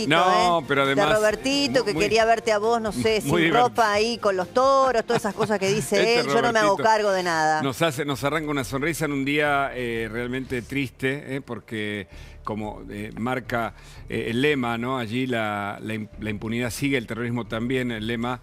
No, pero además... De Robertito, que quería verte a vos, no sé, sin ropa ahí, con los toros, todas esas cosas que dice él. Yo no me hago cargo de nada. Nos arranca una sonrisa en un día realmente triste, porque como marca el lema, ¿no? Allí la impunidad sigue, el terrorismo también, el lema...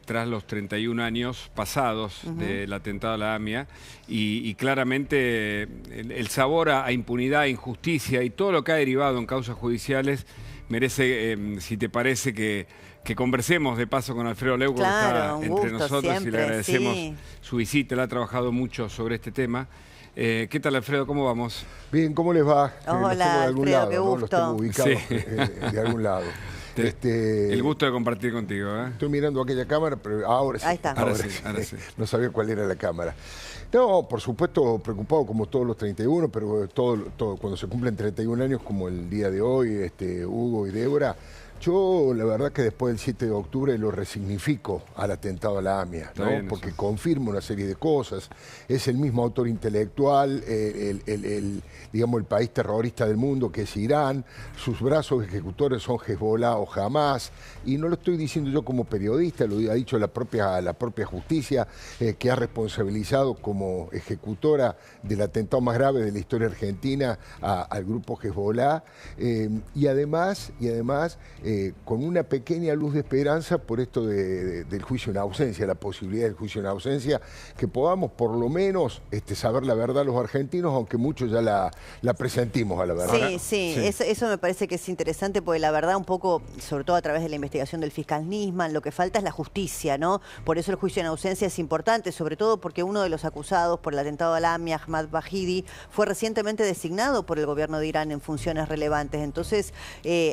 tras los 31 años pasados del atentado a la AMIA y claramente el sabor a impunidad, a injusticia y todo lo que ha derivado en causas judiciales merece, si te parece, que conversemos de paso con Alfredo Leuco, claro, que está entre nosotros siempre, y le agradecemos sí. su visita. Él ha trabajado mucho sobre este tema. ¿Qué tal, Alfredo? ¿Cómo vamos? Bien, ¿cómo les va? Hola, Alfredo, qué gusto. Los tengo ubicados Sí. De algún lado. El gusto de compartir contigo. Estoy mirando aquella cámara, pero ahora sí. Ahí está. Ahora sí. No sabía cuál era la cámara. No, por supuesto, preocupado como todos los 31, pero todo cuando se cumplen 31 años, como el día de hoy, Hugo y Débora, yo la verdad que después del 7 de octubre lo resignifico al atentado a la AMIA, ¿no? Porque confirma una serie de cosas. Es el mismo autor intelectual, digamos, el país terrorista del mundo que es Irán, sus brazos ejecutores son Hezbollah o Hamas, y no lo estoy diciendo yo como periodista, lo ha dicho la propia justicia, que ha responsabilizado como ejecutora del atentado más grave de la historia argentina al grupo Hezbollah, y además con una pequeña luz de esperanza por esto del juicio en ausencia, la posibilidad del juicio en ausencia, que podamos por lo menos saber la verdad los argentinos, aunque muchos ya la presentimos a la verdad. Sí. Eso me parece que es interesante, porque la verdad un poco, sobre todo a través de la investigación del fiscal Nisman, lo que falta es la justicia, ¿no? Por eso el juicio en ausencia es importante, sobre todo porque uno de los acusados por el atentado a la AMIA, Ahmad Bahidi, fue recientemente designado por el gobierno de Irán en funciones relevantes. Entonces,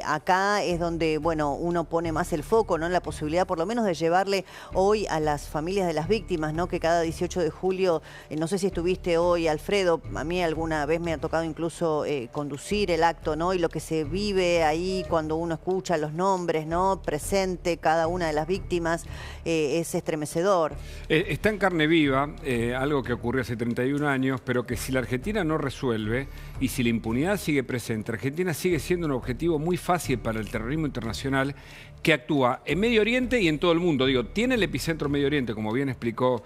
acá es donde bueno, uno pone más el foco, ¿no? En la posibilidad por lo menos de llevarle hoy a las familias de las víctimas, ¿no? Que cada 18 de julio, no sé si estuviste hoy, Alfredo, a mí alguna vez me ha tocado incluso conducir el acto, ¿no? Y lo que se vive ahí cuando uno escucha los nombres, ¿no? Presente cada una de las víctimas, es estremecedor. Está en carne viva, algo que ocurrió hace 31 años, pero que si la Argentina no resuelve y si la impunidad sigue presente, Argentina sigue siendo un objetivo muy fácil para el terrorismo internacional que actúa en Medio Oriente y en todo el mundo. Digo, tiene el epicentro Medio Oriente, como bien explicó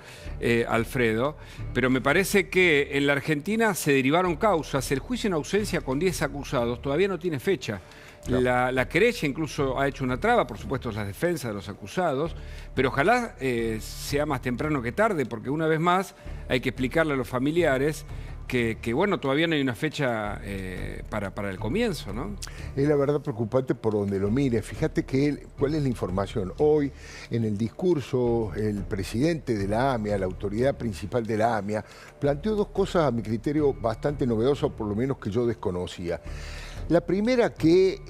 Alfredo, pero me parece que en la Argentina se derivaron causas. El juicio en ausencia con 10 acusados todavía no tiene fecha. No. La querella incluso ha hecho una traba, por supuesto, las defensas de los acusados, pero ojalá sea más temprano que tarde, porque una vez más hay que explicarle a los familiares que bueno, todavía no hay una fecha para el comienzo, ¿no? Es la verdad preocupante por donde lo mire. Fíjate cuál es la información. Hoy, en el discurso, el presidente de la AMIA, la autoridad principal de la AMIA, planteó dos cosas a mi criterio bastante novedosas, por lo menos que yo desconocía. La primera, que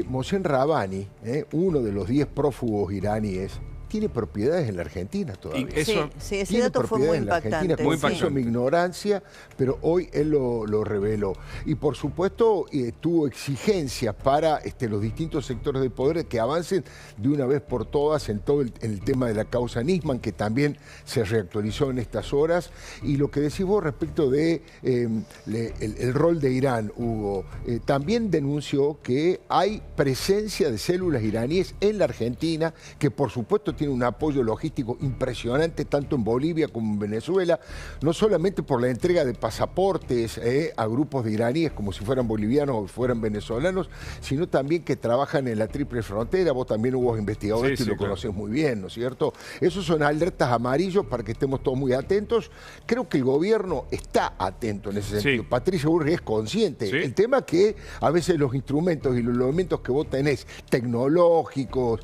Mohsen Rabbani, uno de los 10 prófugos iraníes, tiene propiedades en la Argentina todavía. Sí, ese dato fue muy impactante. Muy impactante. Mi ignorancia, pero hoy él lo reveló. Y por supuesto tuvo exigencias para los distintos sectores del poder que avancen de una vez por todas en todo el tema de la causa Nisman, que también se reactualizó en estas horas. Y lo que decís vos respecto de el rol de Irán, Hugo, también denunció que hay presencia de células iraníes en la Argentina, que por supuesto tiene un apoyo logístico impresionante tanto en Bolivia como en Venezuela, no solamente por la entrega de pasaportes a grupos de iraníes como si fueran bolivianos o fueran venezolanos, sino también que trabajan en la triple frontera. Vos también hubo investigadores y lo conocés muy bien, ¿no es cierto? Esos son alertas amarillos para que estemos todos muy atentos. Creo que el gobierno está atento en ese sentido. Patricia Bullrich es consciente. El tema es que a veces los instrumentos y los elementos que vos tenés, tecnológicos,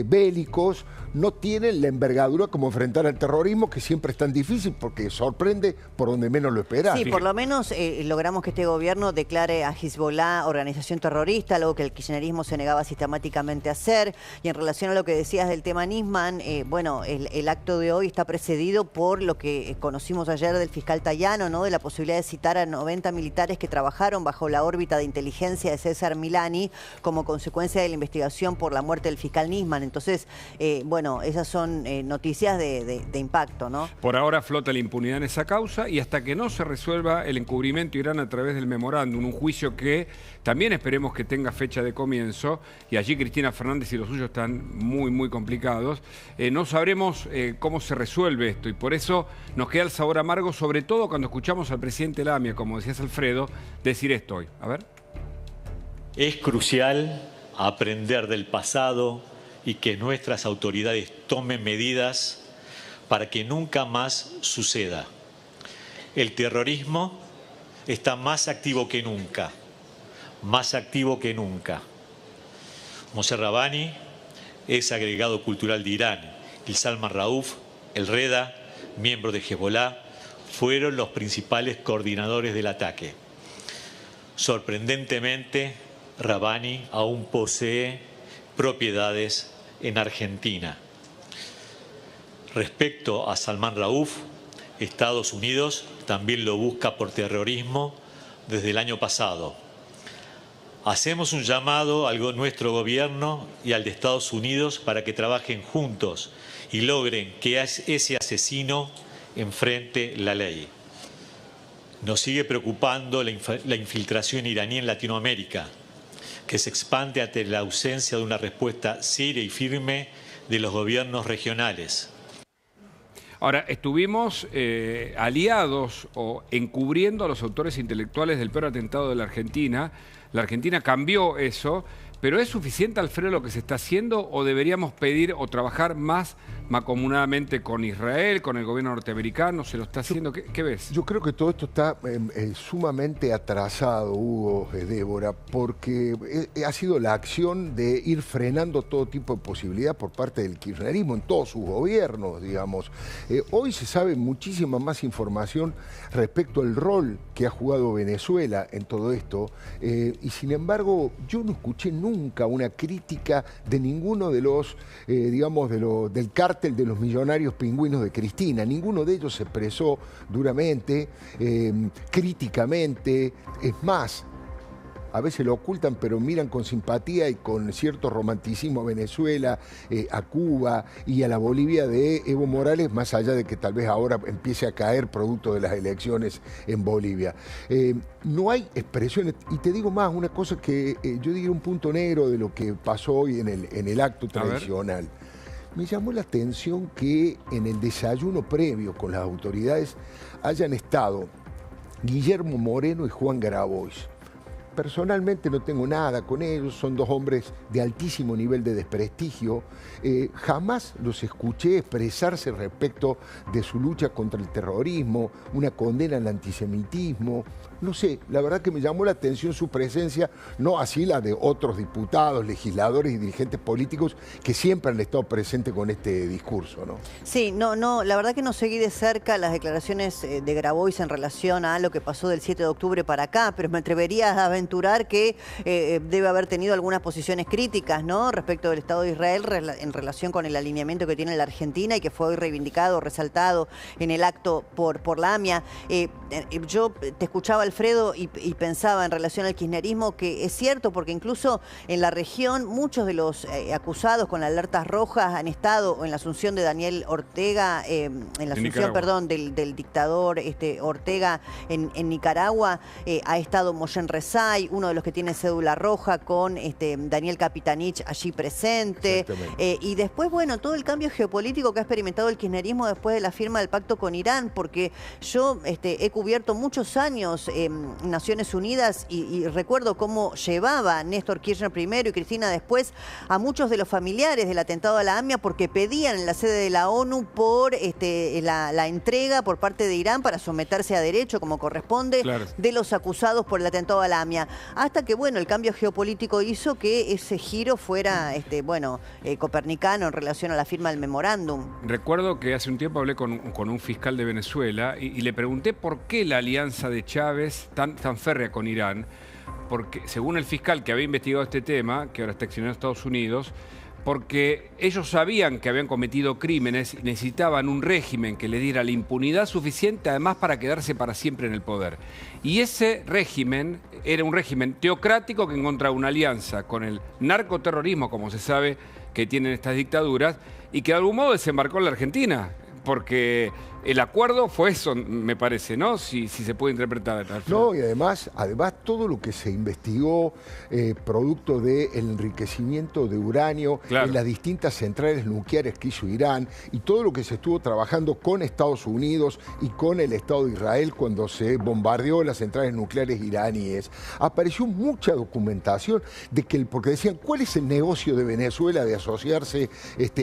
bélicos, no tienen la envergadura como enfrentar al terrorismo, que siempre es tan difícil porque sorprende por donde menos lo esperás. Sí, por lo menos logramos que este gobierno declare a Hezbollah organización terrorista, algo que el kirchnerismo se negaba sistemáticamente a hacer. Y en relación a lo que decías del tema Nisman, bueno, el acto de hoy está precedido por lo que conocimos ayer del fiscal Tayano, ¿no? De la posibilidad de citar a 90 militares que trabajaron bajo la órbita de inteligencia de César Milani como consecuencia de la investigación por la muerte del fiscal Nisman. Entonces, bueno, bueno, esas son noticias de impacto, ¿no? Por ahora flota la impunidad en esa causa y hasta que no se resuelva el encubrimiento de Irán a través del memorándum, un juicio que también esperemos que tenga fecha de comienzo, y allí Cristina Fernández y los suyos están muy, muy complicados, no sabremos cómo se resuelve esto y por eso nos queda el sabor amargo, sobre todo cuando escuchamos al presidente de la AMIA, como decías Alfredo, decir esto hoy. A ver. Es crucial aprender del pasado y que nuestras autoridades tomen medidas para que nunca más suceda. El terrorismo está más activo que nunca, más activo que nunca. Mohsen Rabbani es agregado cultural de Irán y Salman Rauf, el Reda, miembro de Hezbollah, fueron los principales coordinadores del ataque. Sorprendentemente, Rabbani aún posee propiedades en Argentina. Respecto a Salman Rauf, Estados Unidos también lo busca por terrorismo desde el año pasado. Hacemos un llamado a nuestro gobierno y al de Estados Unidos para que trabajen juntos y logren que ese asesino enfrente la ley. Nos sigue preocupando la infiltración iraní en Latinoamérica, que se expande ante la ausencia de una respuesta seria y firme de los gobiernos regionales. Ahora, estuvimos aliados o encubriendo a los autores intelectuales del peor atentado de la Argentina. La Argentina cambió eso, pero ¿es suficiente, Alfredo, lo que se está haciendo o deberíamos pedir o trabajar más mancomunadamente con Israel, con el gobierno norteamericano? ¿Se lo está haciendo? ¿Qué ves? Yo creo que todo esto está sumamente atrasado, Hugo, Débora, porque ha sido la acción de ir frenando todo tipo de posibilidad por parte del kirchnerismo en todos sus gobiernos, digamos. Hoy se sabe muchísima más información respecto al rol que ha jugado Venezuela en todo esto, y sin embargo yo no escuché nunca una crítica de ninguno de los, digamos, del cártel de los millonarios pingüinos de Cristina. Ninguno de ellos se expresó duramente, críticamente. Es más, a veces lo ocultan, pero miran con simpatía y con cierto romanticismo a Venezuela, a Cuba y a la Bolivia de Evo Morales, más allá de que tal vez ahora empiece a caer producto de las elecciones en Bolivia. No hay expresiones, y te digo más, una cosa que yo diría un punto negro de lo que pasó hoy en el acto tradicional. Me llamó la atención que en el desayuno previo con las autoridades hayan estado Guillermo Moreno y Juan Grabois. Personalmente no tengo nada con ellos, son dos hombres de altísimo nivel de desprestigio. Jamás los escuché expresarse respecto de su lucha contra el terrorismo, una condena al antisemitismo. No sé, la verdad que me llamó la atención su presencia, no así la de otros diputados, legisladores y dirigentes políticos que siempre han estado presentes con este discurso, ¿no? Sí, no, la verdad que no seguí de cerca las declaraciones de Grabois en relación a lo que pasó del 7 de octubre para acá, pero me atrevería a aventurar que debe haber tenido algunas posiciones críticas, ¿no?, respecto del Estado de Israel en relación con el alineamiento que tiene la Argentina y que fue hoy reivindicado, resaltado en el acto por la AMIA. Yo te escuchaba, Alfredo, y pensaba en relación al kirchnerismo que es cierto, porque incluso en la región muchos de los acusados con alertas rojas han estado en la asunción de Daniel Ortega, en la asunción, perdón, del dictador Ortega en Nicaragua, ha estado Mohsen Rezai, uno de los que tiene cédula roja, con Daniel Capitanich allí presente, y después, bueno, todo el cambio geopolítico que ha experimentado el kirchnerismo después de la firma del pacto con Irán, porque yo he cubierto muchos años Naciones Unidas y recuerdo cómo llevaba Néstor Kirchner primero y Cristina después a muchos de los familiares del atentado a la AMIA porque pedían en la sede de la ONU por la entrega por parte de Irán para someterse a derecho como corresponde, claro, de los acusados por el atentado a la AMIA, hasta que, bueno, el cambio geopolítico hizo que ese giro fuera copernicano en relación a la firma del memorándum. Recuerdo que hace un tiempo hablé con un fiscal de Venezuela y le pregunté por qué la alianza de Chávez tan férrea con Irán, porque según el fiscal que había investigado este tema, que ahora está exiliado en Estados Unidos, porque ellos sabían que habían cometido crímenes y necesitaban un régimen que le diera la impunidad suficiente, además, para quedarse para siempre en el poder. Y ese régimen era un régimen teocrático que encontraba una alianza con el narcoterrorismo, como se sabe que tienen estas dictaduras, y que de algún modo desembarcó en la Argentina, porque el acuerdo fue eso, me parece, ¿no? Si se puede interpretar. No, y además todo lo que se investigó, producto del enriquecimiento de uranio en las distintas centrales nucleares que hizo Irán, y todo lo que se estuvo trabajando con Estados Unidos y con el Estado de Israel cuando se bombardeó las centrales nucleares iraníes, apareció mucha documentación de que, porque decían, ¿cuál es el negocio de Venezuela de asociarse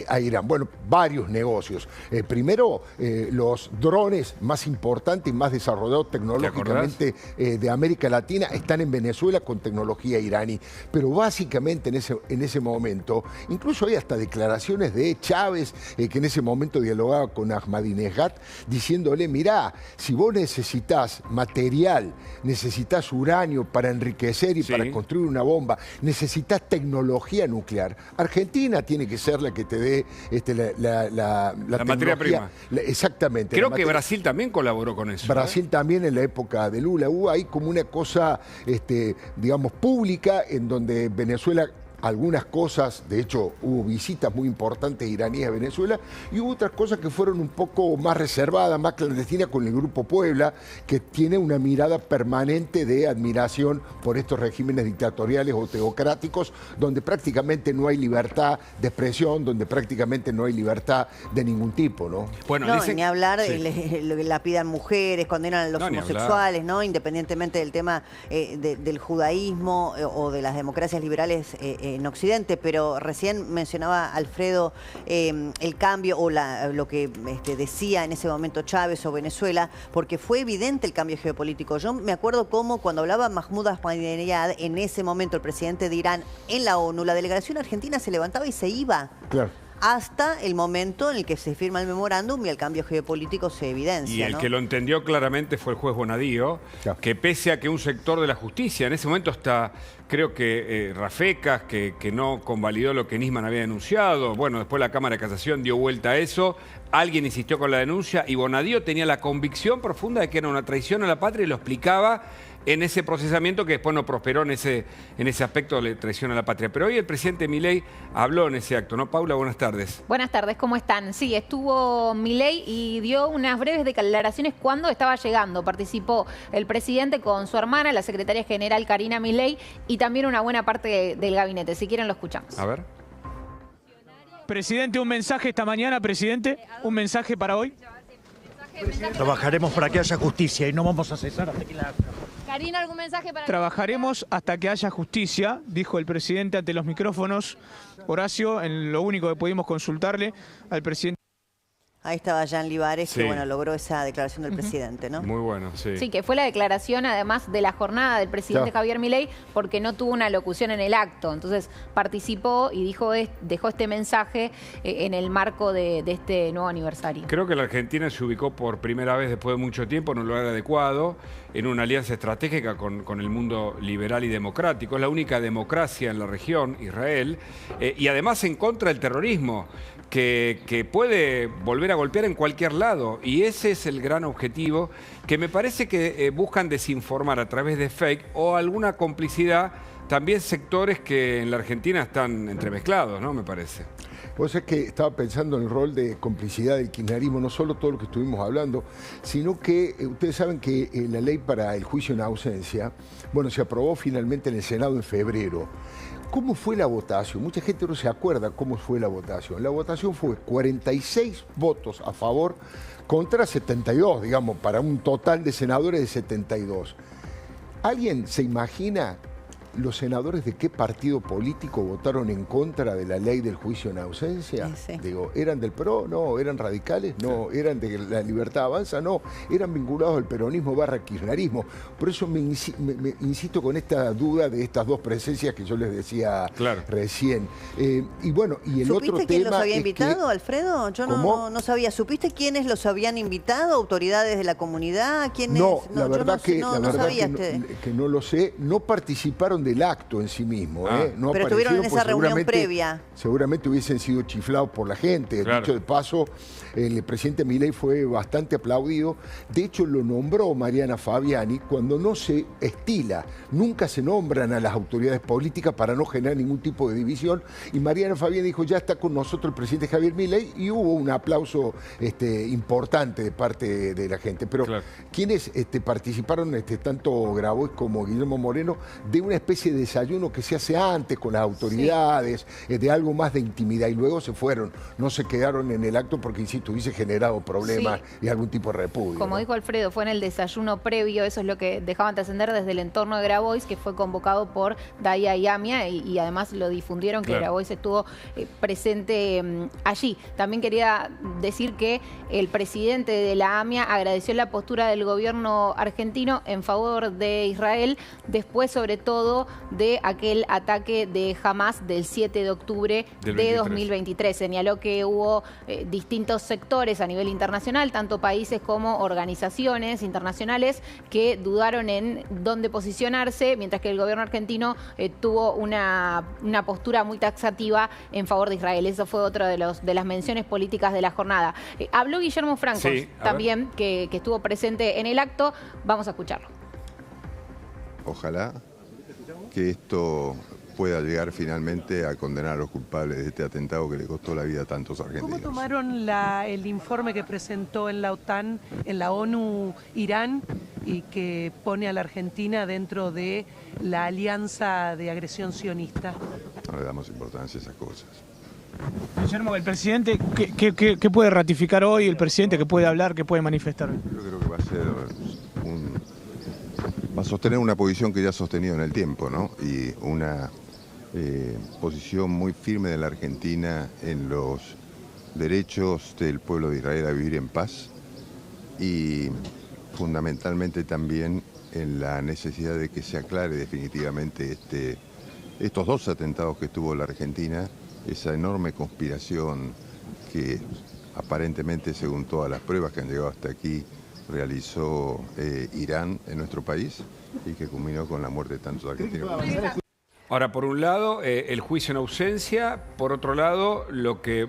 a Irán? Bueno, varios negocios. Primero, los drones más importantes y más desarrollados tecnológicamente de América Latina están en Venezuela con tecnología iraní. Pero básicamente en ese momento, incluso hay hasta declaraciones de Chávez, que en ese momento dialogaba con Ahmadinejad, diciéndole, mirá, si vos necesitas material, necesitas uranio para enriquecer y para construir una bomba, necesitas tecnología nuclear, Argentina tiene que ser la que te dé la materia prima. Exactamente. Creo que Brasil también colaboró con eso. Brasil también en la época de Lula. Hubo ahí como una cosa, digamos, pública en donde Venezuela... Algunas cosas, de hecho, hubo visitas muy importantes iraníes a Venezuela, y hubo otras cosas que fueron un poco más reservadas, más clandestinas, con el Grupo Puebla, que tiene una mirada permanente de admiración por estos regímenes dictatoriales o teocráticos, donde prácticamente no hay libertad de expresión, donde prácticamente no hay libertad de ningún tipo, ¿no? Bueno, no, ni hablar, lapidan mujeres, condenan a los homosexuales, ¿no? Independientemente del tema del judaísmo o de las democracias liberales en Occidente, pero recién mencionaba Alfredo el cambio o lo que decía en ese momento Chávez o Venezuela, porque fue evidente el cambio geopolítico. Yo me acuerdo cómo cuando hablaba Mahmoud Ahmadinejad, en ese momento el presidente de Irán, en la ONU, la delegación argentina se levantaba y se iba. Claro. Hasta el momento en el que se firma el memorándum y el cambio geopolítico se evidencia. Y el que lo entendió claramente fue el juez Bonadío, que pese a que un sector de la justicia, en ese momento está, creo que Rafecas, que no convalidó lo que Nisman había denunciado, bueno, después la Cámara de Casación dio vuelta a eso, alguien insistió con la denuncia y Bonadío tenía la convicción profunda de que era una traición a la patria y lo explicaba en ese procesamiento que después no prosperó en ese aspecto de traición a la patria. Pero hoy el presidente Milei habló en ese acto, ¿no? Paula, buenas tardes. Buenas tardes, ¿cómo están? Sí, estuvo Milei y dio unas breves declaraciones cuando estaba llegando. Participó el presidente con su hermana, la secretaria general Karina Milei, y también una buena parte del gabinete. Si quieren lo escuchamos. A ver. Presidente, un mensaje esta mañana, presidente. Un mensaje para hoy. Trabajaremos para que haya justicia y no vamos a cesar hasta que la... Karina, ¿algún mensaje para...? Trabajaremos hasta que haya justicia, dijo el presidente ante los micrófonos. Horacio, en lo único que pudimos consultarle al presidente. Ahí estaba Jean Libares, que bueno, logró esa declaración del presidente, ¿no? Muy bueno, sí. Sí, que fue la declaración además de la jornada del presidente Javier Milei, porque no tuvo una locución en el acto. Entonces participó y dejó este mensaje en el marco de este nuevo aniversario. Creo que la Argentina se ubicó por primera vez después de mucho tiempo en un lugar adecuado, en una alianza estratégica con el mundo liberal y democrático. Es la única democracia en la región, Israel, y además en contra del terrorismo, que puede volver a golpear en cualquier lado. Y ese es el gran objetivo, que me parece que buscan desinformar a través de fake o alguna complicidad, también sectores que en la Argentina están entremezclados, ¿no? Me parece. Vos sabés que estaba pensando en el rol de complicidad del kirchnerismo, no solo todo lo que estuvimos hablando, sino que ustedes saben que la ley para el juicio en ausencia, bueno, se aprobó finalmente en el Senado en febrero. ¿Cómo fue la votación? Mucha gente no se acuerda cómo fue la votación. La votación fue 46 votos a favor contra 72, digamos, para un total de senadores de 72. ¿Alguien se imagina los senadores de qué partido político votaron en contra de la ley del juicio en ausencia? Sí. Digo, ¿eran del PRO? No. ¿Eran radicales? No. ¿Eran de la Libertad Avanza? No. Eran vinculados al peronismo / kirchnerismo. Por eso me insisto con esta duda de estas dos presencias que yo les decía recién. Y bueno, y el otro tema... ¿Supiste quién los había invitado, Alfredo? Yo no sabía. ¿Supiste quiénes los habían invitado? ¿Autoridades de la comunidad? ¿Quiénes? No, la verdad que no lo sé. No participaron del acto en sí mismo. No pero estuvieron en esa reunión previa. Seguramente hubiesen sido chiflados por la gente. Claro. Dicho de paso, el presidente Milei fue bastante aplaudido. De hecho, lo nombró Mariana Fabiani cuando no se estila. Nunca se nombran a las autoridades políticas para no generar ningún tipo de división. Y Mariana Fabiani dijo, ya está con nosotros el presidente Javier Milei, y hubo un aplauso importante de parte de la gente. Pero claro, quienes participaron, tanto Grabois como Guillermo Moreno, de una especie de desayuno que se hace antes con las autoridades, sí, de algo más de intimidad, y luego se fueron, no se quedaron en el acto porque, insisto, hubiese generado problemas, sí, y algún tipo de repudio. Como dijo Alfredo, fue en el desayuno previo, eso es lo que dejaban trascender desde el entorno de Grabois, que fue convocado por Daya y Amia, y además lo difundieron, que claro, Grabois estuvo presente allí. También quería decir que el presidente de la AMIA agradeció la postura del gobierno argentino en favor de Israel, después sobre todo de aquel ataque de Hamas del 7 de octubre de 2023. Señaló que hubo distintos sectores a nivel internacional, tanto países como organizaciones internacionales, que dudaron en dónde posicionarse, mientras que el gobierno argentino tuvo una postura muy taxativa en favor de Israel. Eso fue otra de las menciones políticas de la jornada. Habló Guillermo Francos, sí, también, que estuvo presente en el acto. Vamos a escucharlo. Ojalá que esto pueda llegar finalmente a condenar a los culpables de este atentado que le costó la vida a tantos argentinos. ¿Cómo tomaron el informe que presentó en la OTAN, en la ONU, Irán, y que pone a la Argentina dentro de la alianza de agresión sionista? No le damos importancia a esas cosas. Guillermo, el presidente, ¿qué puede ratificar hoy el presidente? ¿Qué puede hablar? ¿Qué puede manifestar? Yo creo que va a sostener una posición que ya ha sostenido en el tiempo, ¿no? Y una posición muy firme de la Argentina en los derechos del pueblo de Israel a vivir en paz, y fundamentalmente también en la necesidad de que se aclare definitivamente estos dos atentados que tuvo la Argentina, esa enorme conspiración que aparentemente, según todas las pruebas que han llegado hasta aquí, realizó Irán en nuestro país, y que culminó con la muerte de tantos argentinos. Ahora, por un lado, el juicio en ausencia; por otro lado, lo que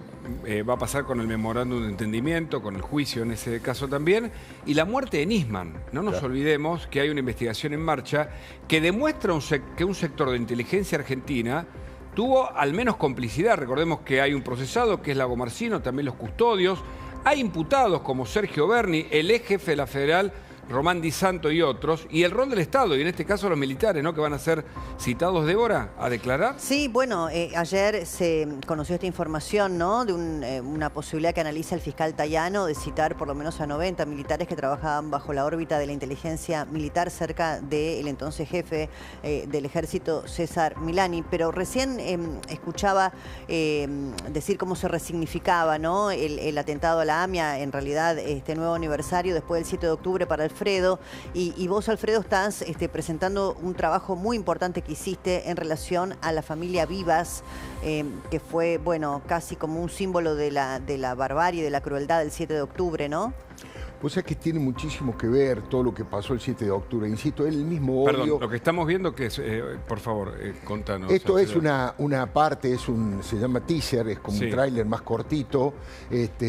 va a pasar con el memorándum de entendimiento, con el juicio en ese caso también, y la muerte de Nisman. No nos olvidemos que hay una investigación en marcha que demuestra que un sector de inteligencia argentina tuvo al menos complicidad. Recordemos que hay un procesado, que es Lago Marcino, también los custodios. Hay imputados como Sergio Berni, el ex jefe de la Federal, Román Di Santo, y otros, y el rol del Estado, y en este caso los militares, ¿no?, que van a ser citados, Débora, a declarar. Sí, bueno, ayer se conoció esta información, ¿no?, de una posibilidad que analiza el fiscal Tayano de citar por lo menos a 90 militares que trabajaban bajo la órbita de la inteligencia militar cerca del entonces jefe del ejército, César Milani. Pero recién escuchaba decir cómo se resignificaba, ¿no?, el atentado a la AMIA, en realidad este nuevo aniversario después del 7 de octubre para Alfredo, y vos, Alfredo, estás presentando un trabajo muy importante que hiciste en relación a la familia Vivas, que fue, bueno, casi como un símbolo de la barbarie, de la crueldad del 7 de octubre, ¿no? Pues es que tiene muchísimo que ver todo lo que pasó el 7 de octubre. Insisto, el mismo odio... Perdón, lo que estamos viendo, que es, por favor, contanos. Esto es una parte, se llama teaser, es como un tráiler más cortito,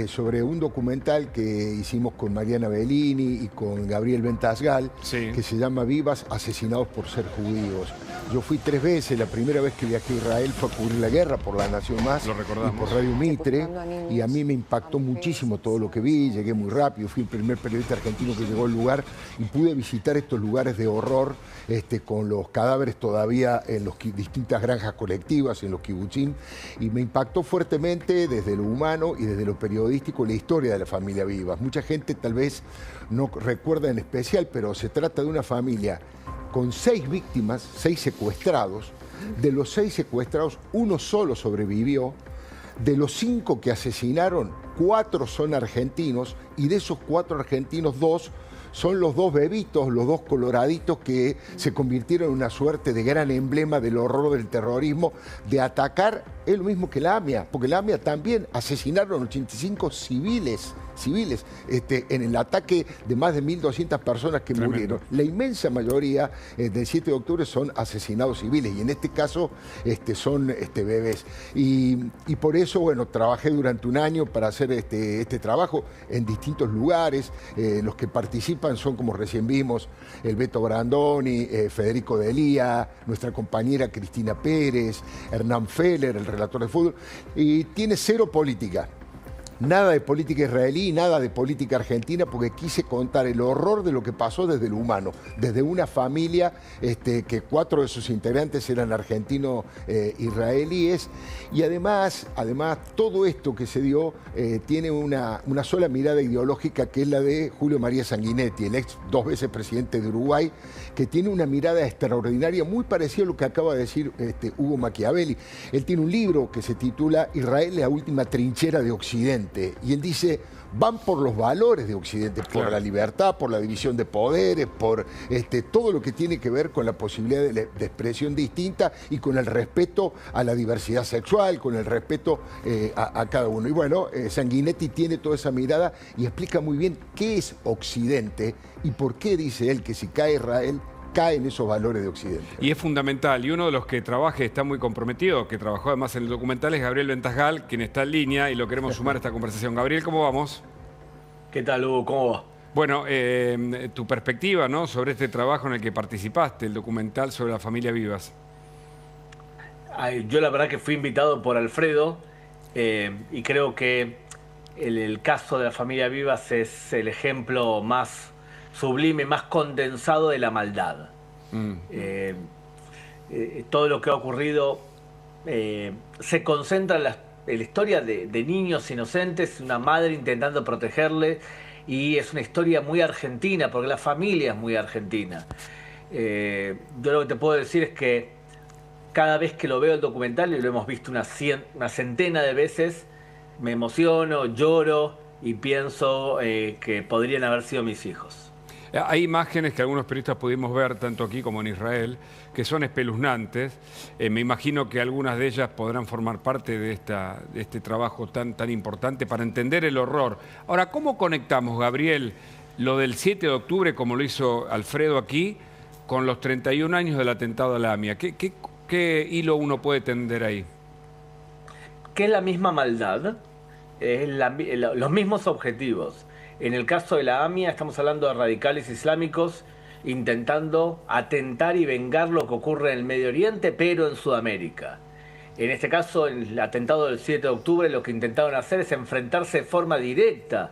sobre un documental que hicimos con Mariana Bellini y con Gabriel Ventasgal, que se llama Vivas, asesinados por ser judíos. Yo fui 3 veces, la primera vez que viajé a Israel fue a cubrir la guerra por La Nación Más, y por Radio Mitre, y a mí me impactó muchísimo todo lo que vi. Llegué muy rápido, fui el primer periodista argentino que llegó al lugar, y pude visitar estos lugares de horror, con los cadáveres todavía en las distintas granjas colectivas, en los kibutzim, y me impactó fuertemente desde lo humano y desde lo periodístico la historia de la familia Vivas. Mucha gente tal vez no recuerda en especial, pero se trata de una familia con 6 víctimas, 6 secuestrados. De los 6 secuestrados, 1 solo sobrevivió. De los 5 que asesinaron, 4 son argentinos, y de esos 4 argentinos, 2 son los 2 bebitos, los 2 coloraditos, que se convirtieron en una suerte de gran emblema del horror del terrorismo, de atacar es lo mismo que la AMIA, porque la AMIA también asesinaron 85 civiles en el ataque de más de 1.200 personas que murieron. La inmensa mayoría del 7 de octubre son asesinados civiles y en este caso son bebés. Y por eso, bueno, trabajé durante un año para hacer este trabajo en distintos lugares. Los que participan son, como recién vimos, el Beto Brandoni, Federico Delía, nuestra compañera Cristina Pérez, Hernán Feller, el relator de fútbol, y tiene cero política. Nada de política israelí, nada de política argentina, porque quise contar el horror de lo que pasó desde lo humano, desde una familia que 4 de sus integrantes eran argentinos israelíes, y además todo esto que se dio tiene una sola mirada ideológica, que es la de Julio María Sanguinetti, el ex 2 veces presidente de Uruguay, que tiene una mirada extraordinaria, muy parecida a lo que acaba de decir Hugo Machiavelli. Él tiene un libro que se titula Israel, la última trinchera de Occidente. Y él dice, van por los valores de Occidente, por la libertad, por la división de poderes, por todo lo que tiene que ver con la posibilidad de expresión distinta y con el respeto a la diversidad sexual, con el respeto a cada uno. Y bueno, Sanguinetti tiene toda esa mirada y explica muy bien qué es Occidente y por qué dice él que si cae Israel, caen esos valores de Occidente. Y es fundamental, y uno de los que trabaja y está muy comprometido, que trabajó además en el documental, es Gabriel Ventasgal, quien está en línea y lo queremos sumar a esta conversación. Gabriel, ¿cómo vamos? ¿Qué tal, Hugo? ¿Cómo va? Bueno, tu perspectiva, ¿no?, sobre este trabajo en el que participaste, el documental sobre la familia Vivas. Yo la verdad que fui invitado por Alfredo y creo que el caso de la familia Vivas es el ejemplo más sublime, más condensado de la maldad. Todo lo que ha ocurrido se concentra en la historia de niños inocentes, una madre intentando protegerle, y es una historia muy argentina, porque la familia es muy argentina. Yo lo que te puedo decir es que cada vez que lo veo el documental, y lo hemos visto una centena de veces, me emociono, lloro y pienso que podrían haber sido mis hijos. Hay imágenes que algunos periodistas pudimos ver, tanto aquí como en Israel, que son espeluznantes. Me imagino que algunas de ellas podrán formar parte de este trabajo tan importante para entender el horror. Ahora, ¿cómo conectamos, Gabriel, lo del 7 de octubre, como lo hizo Alfredo aquí, con los 31 años del atentado a la AMIA? ¿Qué hilo uno puede tender ahí? Que es la misma maldad, los mismos objetivos. En el caso de la AMIA estamos hablando de radicales islámicos intentando atentar y vengar lo que ocurre en el Medio Oriente, pero en Sudamérica. En este caso, en el atentado del 7 de octubre, lo que intentaron hacer es enfrentarse de forma directa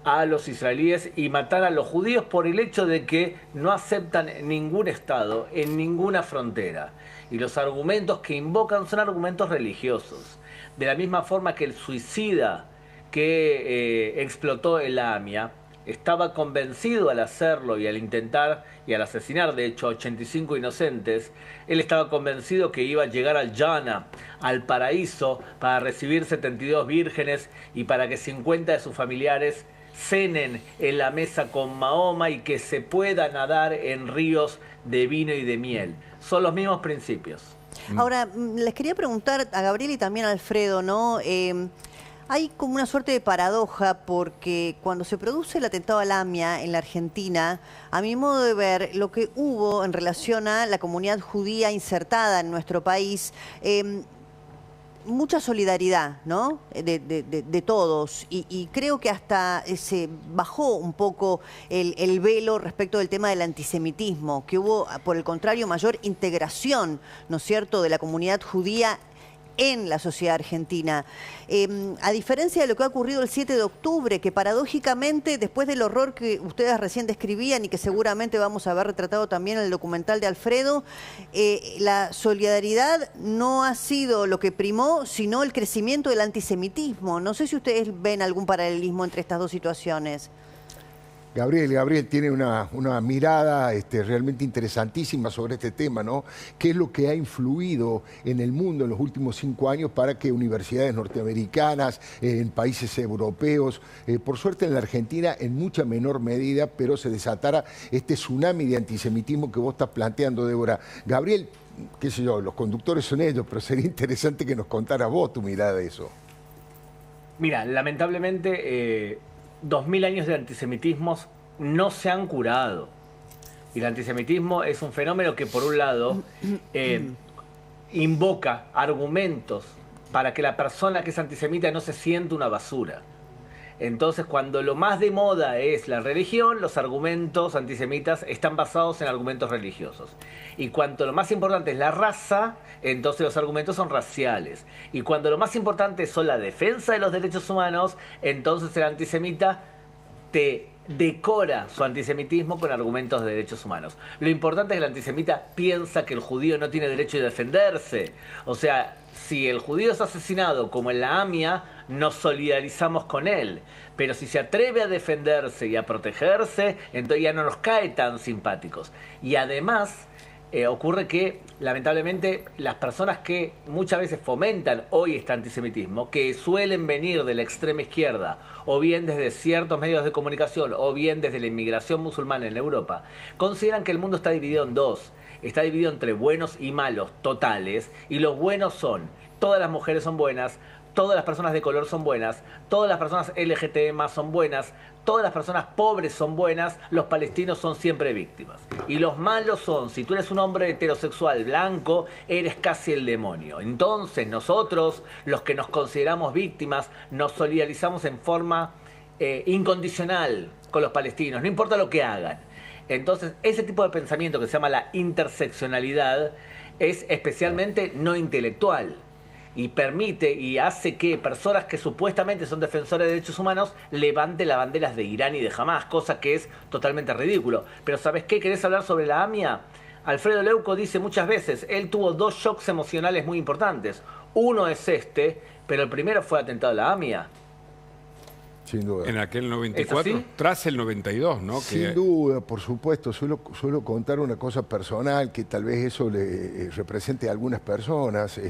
a los israelíes y matar a los judíos por el hecho de que no aceptan ningún Estado en ninguna frontera. Y los argumentos que invocan son argumentos religiosos. De la misma forma que el suicida que explotó el AMIA estaba convencido al hacerlo y al intentar y al asesinar, de hecho, a 85 inocentes, él estaba convencido que iba a llegar al Jannah, al paraíso, para recibir 72 vírgenes y para que 50 de sus familiares cenen en la mesa con Mahoma y que se pueda nadar en ríos de vino y de miel. Son los mismos principios. Ahora, les quería preguntar a Gabriel y también a Alfredo, ¿no? Hay como una suerte de paradoja porque cuando se produce el atentado al AMIA en la Argentina, a mi modo de ver, lo que hubo en relación a la comunidad judía insertada en nuestro país, mucha solidaridad, ¿no?, de todos, y creo que hasta se bajó un poco el velo respecto del tema del antisemitismo, que hubo, por el contrario, mayor integración, ¿no es cierto?, de la comunidad judía en la sociedad argentina. A diferencia de lo que ha ocurrido el 7 de octubre, que paradójicamente, después del horror que ustedes recién describían y que seguramente vamos a ver retratado también en el documental de Alfredo, la solidaridad no ha sido lo que primó, sino el crecimiento del antisemitismo. No sé si ustedes ven algún paralelismo entre estas dos situaciones. Gabriel tiene una mirada realmente interesantísima sobre este tema, ¿no? ¿Qué es lo que ha influido en el mundo en los últimos 5 años para que universidades norteamericanas, en países europeos, por suerte en la Argentina en mucha menor medida, pero se desatara este tsunami de antisemitismo que vos estás planteando, Débora? Gabriel, qué sé yo, los conductores son ellos, pero sería interesante que nos contaras vos tu mirada de eso. Mira, lamentablemente 2000 años de antisemitismos no se han curado. Y el antisemitismo es un fenómeno que, por un lado, invoca argumentos para que la persona que es antisemita no se sienta una basura. Entonces, cuando lo más de moda es la religión, los argumentos antisemitas están basados en argumentos religiosos. Y cuando lo más importante es la raza, entonces los argumentos son raciales. Y cuando lo más importante son la defensa de los derechos humanos, entonces el antisemita te decora su antisemitismo con argumentos de derechos humanos. Lo importante es que el antisemita piensa que el judío no tiene derecho a defenderse. O sea, si el judío es asesinado como en la AMIA, nos solidarizamos con él. Pero si se atreve a defenderse y a protegerse, entonces ya no nos cae tan simpáticos. Y además ocurre que, lamentablemente, las personas que muchas veces fomentan hoy este antisemitismo, que suelen venir de la extrema izquierda, o bien desde ciertos medios de comunicación, o bien desde la inmigración musulmana en Europa, consideran que el mundo está dividido en dos. Está dividido entre buenos y malos totales, y los buenos son: todas las mujeres son buenas, todas las personas de color son buenas, todas las personas LGTB+ son buenas, todas las personas pobres son buenas, los palestinos son siempre víctimas. Y los malos son: si tú eres un hombre heterosexual blanco, eres casi el demonio. Entonces nosotros, los que nos consideramos víctimas, nos solidarizamos en forma incondicional con los palestinos, no importa lo que hagan. Entonces, ese tipo de pensamiento que se llama la interseccionalidad es especialmente no intelectual. Y permite y hace que personas que supuestamente son defensores de derechos humanos levanten las banderas de Irán y de Hamás, cosa que es totalmente ridículo. Pero ¿sabes qué? ¿Querés hablar sobre la AMIA? Alfredo Leuco dice muchas veces, él tuvo 2 shocks emocionales muy importantes. Uno es pero el primero fue el atentado a la AMIA. Sin duda. En aquel 94, tras el 92, ¿no? Sin duda, por supuesto. Suelo contar una cosa personal que tal vez eso le represente a algunas personas.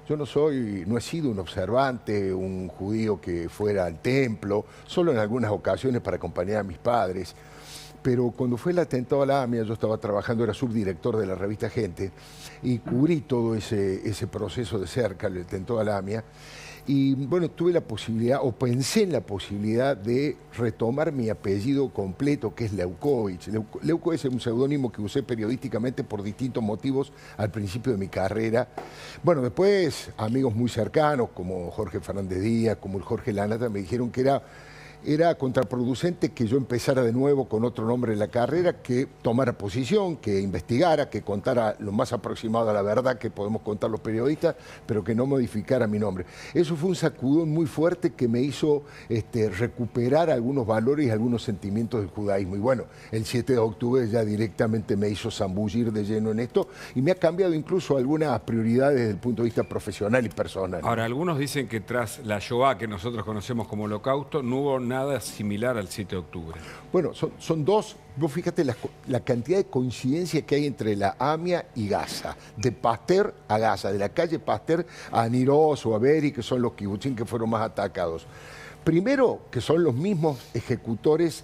Yo no he sido un observante, un judío que fuera al templo, solo en algunas ocasiones para acompañar a mis padres. Pero cuando fue el atentado a la AMIA, yo estaba trabajando, era subdirector de la revista Gente, y cubrí todo ese proceso de cerca, el atentado a la AMIA. Y bueno, tuve la posibilidad, o pensé en la posibilidad de retomar mi apellido completo, que es Leukovich. Leuco es un seudónimo que usé periodísticamente por distintos motivos al principio de mi carrera. Bueno, después amigos muy cercanos, como Jorge Fernández Díaz, como el Jorge Lanata, me dijeron que era contraproducente que yo empezara de nuevo con otro nombre en la carrera, que tomara posición, que investigara, que contara lo más aproximado a la verdad que podemos contar los periodistas, pero que no modificara mi nombre. Eso fue un sacudón muy fuerte que me hizo recuperar algunos valores y algunos sentimientos del judaísmo. Y bueno, el 7 de octubre ya directamente me hizo zambullir de lleno en esto y me ha cambiado incluso algunas prioridades desde el punto de vista profesional y personal. Ahora, algunos dicen que tras la Shoah, que nosotros conocemos como Holocausto, no hubo nada similar al 7 de octubre. Bueno, son dos. Vos fíjate la cantidad de coincidencia que hay entre la AMIA y Gaza. De Pasteur a Gaza, de la calle Pasteur a Niroz o a Be'eri, que son los kibutzim que fueron más atacados. Primero, que son los mismos ejecutores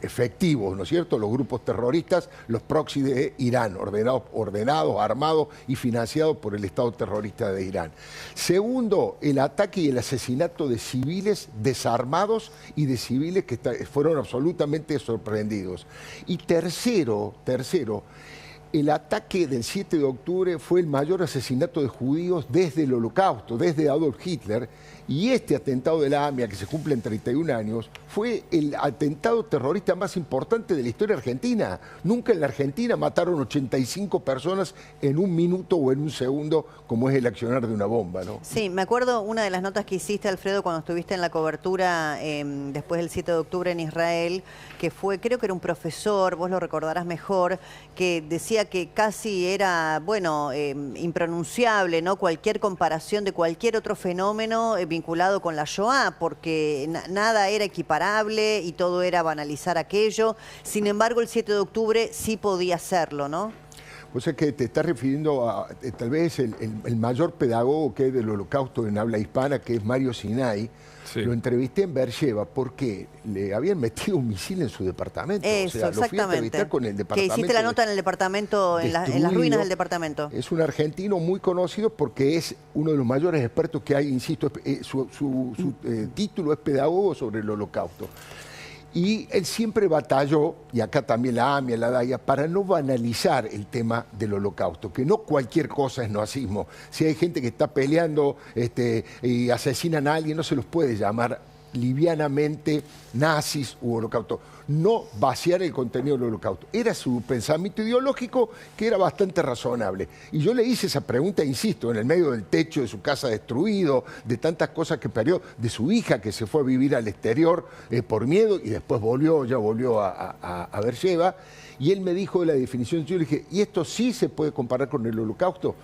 efectivos, ¿no es cierto? Los grupos terroristas, los proxy de Irán, ordenados, armados y financiados por el Estado terrorista de Irán. Segundo, el ataque y el asesinato de civiles desarmados y de civiles que fueron absolutamente sorprendidos. Y tercero, el ataque del 7 de octubre fue el mayor asesinato de judíos desde el Holocausto, desde Adolf Hitler, y este atentado de la AMIA, que se cumple en 31 años, fue el atentado terrorista más importante de la historia argentina. Nunca en la Argentina mataron 85 personas en un minuto o en un segundo, como es el accionar de una bomba, ¿no? Sí, me acuerdo una de las notas que hiciste, Alfredo, cuando estuviste en la cobertura después del 7 de octubre en Israel, que fue, creo que era un profesor, vos lo recordarás mejor, que decía decía que casi era, bueno, impronunciable, ¿no? Cualquier comparación de cualquier otro fenómeno vinculado con la Shoah, porque nada era equiparable y todo era banalizar aquello. Sin embargo, el 7 de octubre sí podía hacerlo, ¿no? O sea que te estás refiriendo a tal vez el mayor pedagogo que hay del Holocausto en habla hispana, que es Mario Sinai. Sí. Lo entrevisté en Beersheba porque le habían metido un misil en su departamento. Eso, o sea, lo fui a entrevistar con el departamento. Que hiciste la nota en el departamento, en las ruinas del departamento. Es un argentino muy conocido porque es uno de los mayores expertos que hay, insisto, su título es pedagogo sobre el Holocausto. Y él siempre batalló, y acá también la AMIA, la DAIA, para no banalizar el tema del Holocausto, que no cualquier cosa es nazismo. Si hay gente que está peleando y asesinan a alguien, no se los puede llamar livianamente nazis u holocausto. No vaciar el contenido del Holocausto. Era su pensamiento ideológico, que era bastante razonable. Y yo le hice esa pregunta, insisto, en el medio del techo de su casa destruido, de tantas cosas que perdió, de su hija que se fue a vivir al exterior por miedo y después ya volvió a Beersheba. Y él me dijo de la definición, yo le dije, ¿y esto sí se puede comparar con el Holocausto?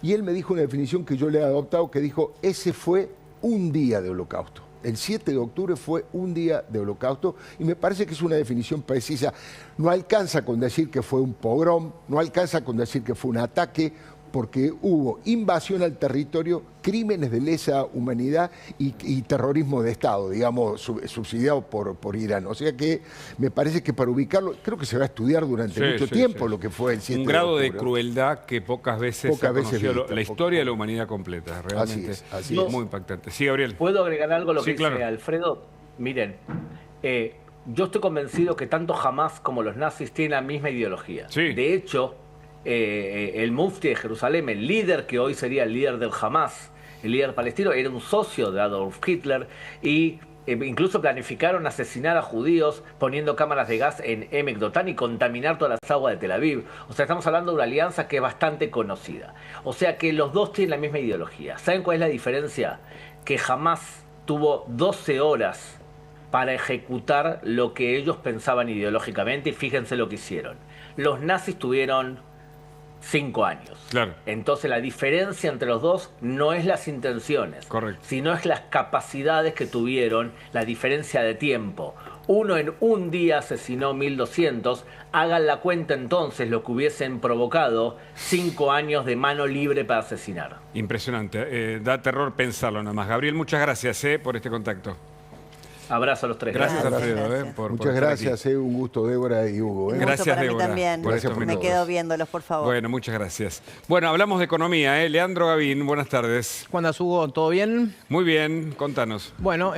Y él me dijo una definición que yo le he adoptado, que dijo, ese fue un día de Holocausto. El 7 de octubre fue un día de Holocausto y me parece que es una definición precisa. No alcanza con decir que fue un pogrom, no alcanza con decir que fue un ataque, porque hubo invasión al territorio, crímenes de lesa humanidad y terrorismo de Estado, digamos, subsidiado por Irán. O sea que me parece que para ubicarlo, creo que se va a estudiar durante mucho tiempo lo que fue el 7 de octubre. Un grado de crueldad que pocas veces ha conocido la historia de la humanidad completa. Realmente así es. Muy impactante. Sí, Gabriel. ¿Puedo agregar algo a lo que claro. dice Alfredo? Miren, yo estoy convencido que tanto Hamas como los nazis tienen la misma ideología. Sí. De hecho, el mufti de Jerusalén, el líder que hoy sería el líder del Hamas, el líder palestino, era un socio de Adolf Hitler y incluso planificaron asesinar a judíos poniendo cámaras de gas en Emek Dotan y contaminar todas las aguas de Tel Aviv. O sea, estamos hablando de una alianza que es bastante conocida. O sea que los dos tienen la misma ideología. ¿Saben cuál es la diferencia? Que Hamas tuvo 12 horas para ejecutar lo que ellos pensaban ideológicamente y fíjense lo que hicieron. Los nazis tuvieron 5 años. Claro. Entonces la diferencia entre los dos no es las intenciones, sino es las capacidades que tuvieron, la diferencia de tiempo. Uno en un día asesinó 1200, hagan la cuenta entonces lo que hubiesen provocado 5 años de mano libre para asesinar. Impresionante, da terror pensarlo nada más. Gabriel, muchas gracias por este contacto. Abrazo a los tres. Gracias, Alfredo. Muchas gracias, un gusto, Débora y Hugo. Gracias, para Débora. Mí también. Me quedo viéndolos, por favor. Bueno, muchas gracias. Bueno, hablamos de economía, Leandro Gavín, buenas tardes. ¿Cómo andas, Hugo? ¿Todo bien? Muy bien, contanos. Bueno,